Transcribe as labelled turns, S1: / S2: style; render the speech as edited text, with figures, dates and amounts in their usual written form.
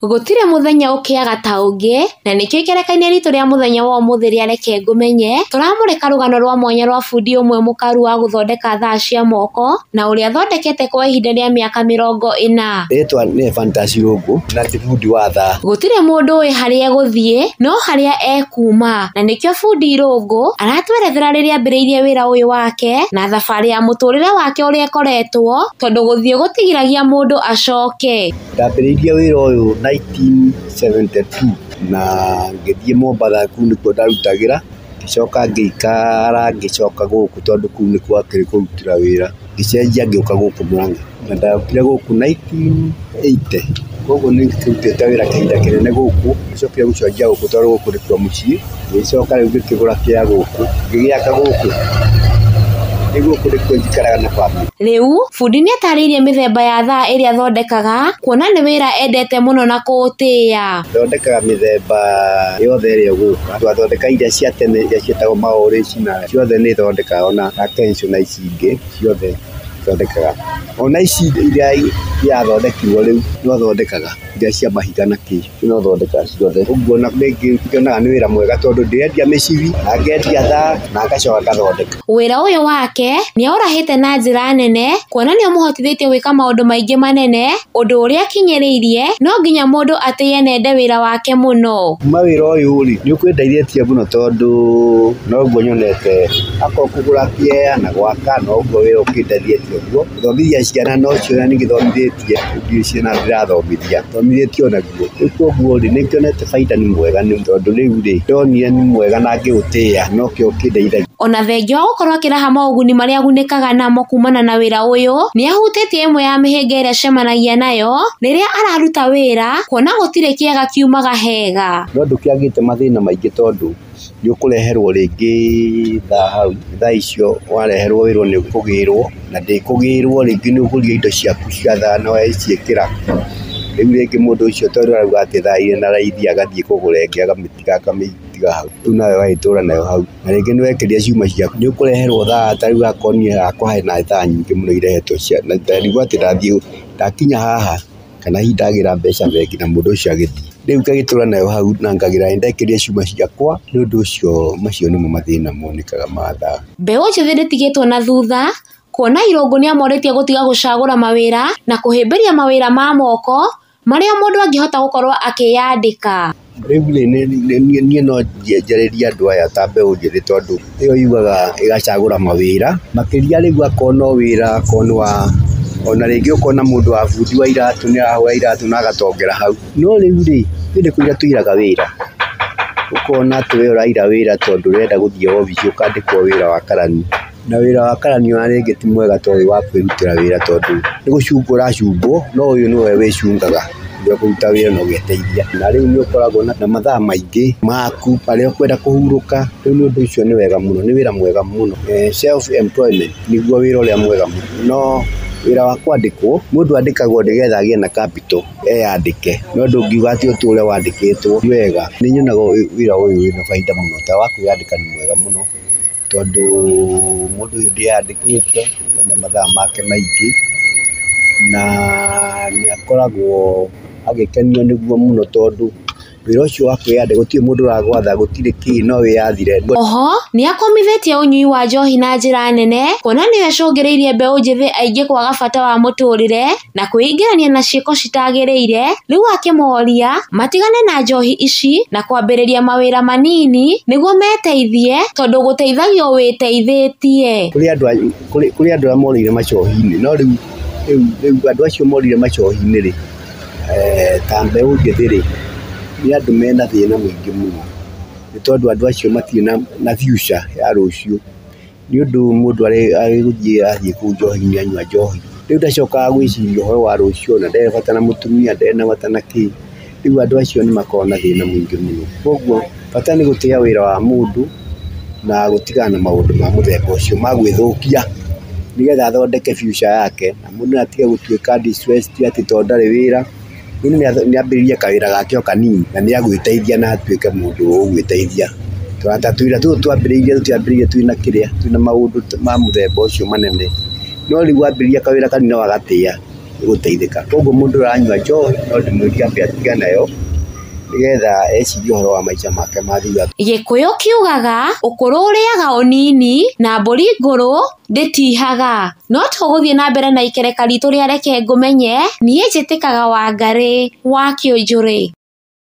S1: Gũtirĩ mũthenya ũkĩaga ta ũngĩ, na nĩkĩo ikerekainĩ ritũ rĩa mũthenya wa ũmũthĩ rĩa reke ngũmenye, tũramũrĩka rũgano rwa mwanya rwa bundi ũmwe mũkaru wa gũthondeka thaa cia moko, na ũrĩa athondekete kwa ihinda rĩa mĩaka 40.
S2: Rĩtwa nĩ Fantasy Rũngũ na nĩ bundi wa thaa.
S1: Gũtirĩ mũndũ ũĩ harĩa egũthiĩ, no harĩa ekuma, na nĩkĩo bundi Rũngũ aratwerethera rĩrĩa ambĩrĩirie wĩra ũyũ wake, na thabarĩ ya mũtũrĩre wake ũrĩa ĩkoretwo, tondũ gũthiĩ gũtigiragia mũndũ acoke.
S2: Ndambĩrĩirie wĩra ũyũ 1972 na ngĩthiĩ Mombatha, kũu nĩkuo ndarutagĩra, ngĩcoka ngĩikara, ngĩcoka gũkũ tondũ kũu nĩkuo hakĩrĩ kũrutĩra wĩra, ngĩcenjia ngĩũka gũkũ Mũrang'a, na ndokire gũkũ 1980. Koguo nĩ ngĩrutĩte wĩra kahinda kĩnene gũkũ, ngĩcokire gũcenjia gũkũ tondũ gũkũ nĩkuo mũciĩ, ngĩcoka rĩu ngĩkĩgũra kĩa gũkũ, ngĩgĩaka gũkũ.
S1: Rĩu bundi nĩ atarĩirie mĩthemba ya thaa ĩrĩa athondekaga, kuona nĩ wĩra endete mũno na kũũtĩa.
S2: Thondekaga mĩthemba yothe ĩrĩa ũgũka, twathondeka iria cia tene iria cietagwo ma-original, ciothe nĩ thondekaga, ona Kenzo na ici ingĩ ciothe thondekaga. Ona ici iria irathondekirwo rĩu no thondekaga, iria cia mahiga na kĩ, no thondekaga ciothe. Ũguo na rĩngĩ ngĩonaga nĩ wĩra mwega tondũ ndĩrendia mĩcibi, na ngendia thaa, na ngacoka ngathondeka.
S1: Wĩra ũyũ wake nĩ aũrahĩte na njĩra nene, kuona nĩ ũmũhotithĩtie gwĩka maũndũ maingĩ manene, ũndũ ũrĩa akinyĩrĩirie, no nginya mũndũ atĩye na ende wĩra wake mũno.
S2: Kuma wĩra ũyũ rĩ, nĩ ũkũndeithĩtie mũno tondũ noguo nyonete, akorwo kũgũra kĩea na gwaka, noguo wĩra ũkĩndeithĩtie ũguo. Gũthomithia ciana nocio na nĩgĩthomithĩtie, ndio ciana ndĩrathomithia, thomithĩtie onaguo. Rĩu koguo rĩ, nĩngĩonete baita nĩ mwega nĩ tondũ rĩu rĩ, ndonire nĩ mwega na ngĩũtĩa, nokĩo kĩndeithagia.
S1: Ona thengia wa gũkorwo akĩraha maũguni marĩa agunĩkaga namo kumana na wĩra ũyũ, nĩ ahutĩtie ĩmwe ya mĩhĩnga ĩrĩa acemanagia nayo rĩrĩa araruta wĩra, kuona gũtirĩ kĩaga kiumaga hega.
S2: No ndũkĩagĩte mathĩna maingĩ tondũ nĩ ũkũreherwo rĩngĩ thaa hau, thaa icio wareherwo wĩrwo nĩ ũkũgĩrwo, na ndĩkũgĩrwo rĩngĩ nĩ ũgũria indo ciaku cia thaa na waciĩkĩra. Rĩu rĩngĩ mũndũ ũcio tondũ arauga atĩ thaa irĩ na raithi agathiĩ kũgũra ĩngĩ akamĩtiga hau, rĩu nawe wagĩtũra nayo hau, na rĩngĩ nĩ wekĩria ciuma ciaku, nĩ ũkũreherwo thaa ta rĩu akorwo niĩ hakwa hena thaa nyingĩ mũno irehetwo cia, na ndarigwo atĩ ndathiĩ ndakinya haha kana hihi ndagĩra mbeca bengi na mũndũ ũcio agĩthiĩ, rĩu ngagĩtũra nayo hau na ngagĩra ndekĩria ciuma ciakwa. Nĩ ũndũ ũcio macio nĩmo mathĩna monekaga ma thaa.
S1: Mbeũ njĩthĩ ndĩtigĩtwo na thutha, kuona Irũngũ nĩ amorĩtie gũtiga gũcagũra mawĩra na kũhĩmbĩria mawĩra ma moko marĩa mũndũ angĩhota gũkorwo akĩyandĩka.
S2: Rĩu niĩ no njarĩrie andũ aya ta mbeũ njĩthĩ tondũ ĩyo yugaga ĩgacagũra mawĩra, makĩria rĩu akorwo no wĩra, akorwo nĩ wa, ona rĩngĩ ũkona mũndũ wa bundi wa iratũ nĩ arahũra iratũ na agatongera hau, no rĩu rĩ, nĩ kũrĩa tũiraga wĩra, ũkona atĩ we ũraira wĩra tondũ ũrenda gũthiĩ obici ũkandĩkwo wĩra wa karani, na wĩra wa karani ona rĩngĩ ti mwega tondũ wa kwĩrutĩra wĩra tondũ nĩ gũcungwo ũracungwo, no ũyũ nĩwe wĩcungaga rĩrĩa ũkũruta wĩra na ũgeteithia, na rĩu nĩ ũkoragwo na mathaa maingĩ maku marĩa ũkwenda kũhurũka. Rĩu nĩ ũndũ ũcio nĩ wega mũno, nĩ wĩra mwega mũno. Self employment nĩguo wĩra ũrĩa mwega mũno, no wĩra wa kwandĩkwo, mũndũ andĩkagwo nĩgetha agĩe na capital eyandĩke, no ndũngiuga atĩ ũtũre wandĩkĩtwo. Ti wega, nĩ nyonaga wĩra ũyũ wĩna baita mũno, ta wa kwĩyandĩka nĩ mwega mũno tondũ mũndũ ũyũ ndĩyandĩkĩte na mathaa make maingĩ, na nĩ akoragwo agĩkenio nĩguo mũno tondũ wĩra ũcio wa kwĩyandĩka gũtirĩ mũndũ ũragwatha, gũtirĩ kĩ, no wĩyathire.
S1: Oho nĩ akomithĩtie ũnyui wa njohi na njĩra nene, kuona nĩwe acũngĩrĩirie mbeũ njĩthĩ aingĩ kwaga bata wa mũtũrĩre na kwĩingĩrania na ciĩko citagĩrĩire, rĩu akĩmoria matigane na njohi ici na kwambĩrĩria mawĩra manini nĩguo meteithie, tondũ gũteithagio wĩteithĩtie. Kũrĩ andũ arĩa morĩire macohi-inĩ, no rĩu andũ acio morĩire macohi-inĩ rĩ, ta mbeũ njĩthĩ rĩ, nĩ andũ mena thĩna mũingĩ mũno, nĩ tondũ andũ acio matirĩ na future ya rũciũ, nĩ ũndũ mũndũ agĩthiĩ kũu njohi-inĩ anyua njohi, rĩu ndacokaga gwĩciria ũhoro wa rũciũ, na ndarĩ bata na mũtumia, ndarĩ na bata na kĩ, rĩu andũ acio nĩ makoragwo na thĩna mũingĩ mũno. Koguo bata nĩ gũtĩa wĩra wa mũndũ na gũtigana na maũndũ ma mũthemba ũcio ma gwĩthũkia, nĩgetha athondeke future yake, na mũndũ atige gũtuĩka distressed atĩ tondũ ndarĩ wĩra. Nĩ ambĩrĩrie kawĩra gake o kanini na nĩ agwĩteithia na atuĩke mũndũ ũgwĩteithia. Tondũ tũwĩra tũtũ tũtiambĩrĩirie twĩna kĩrĩa, twĩna maũndũ ma mũthemba ũcio manene, no rĩu wambĩrĩria kawĩra kanini na wagatĩa,
S2: gũteithĩka. Koguo mũndũ ũranyua njohi no ndĩmwĩrie ambe atige nayo nĩgetha ecirie ũhoro wa maica make ma thutha.
S1: Gĩkũyũ kiugaga ũkũrũ ũrĩaga ũnini na mbũri ngũrũ ndĩtihaga. No tũgũthiĩ na mbere na ikereka ritũ rĩa reke ngũmenye, niĩ njĩtĩkaga Wangari wa Kĩũnjũrĩ.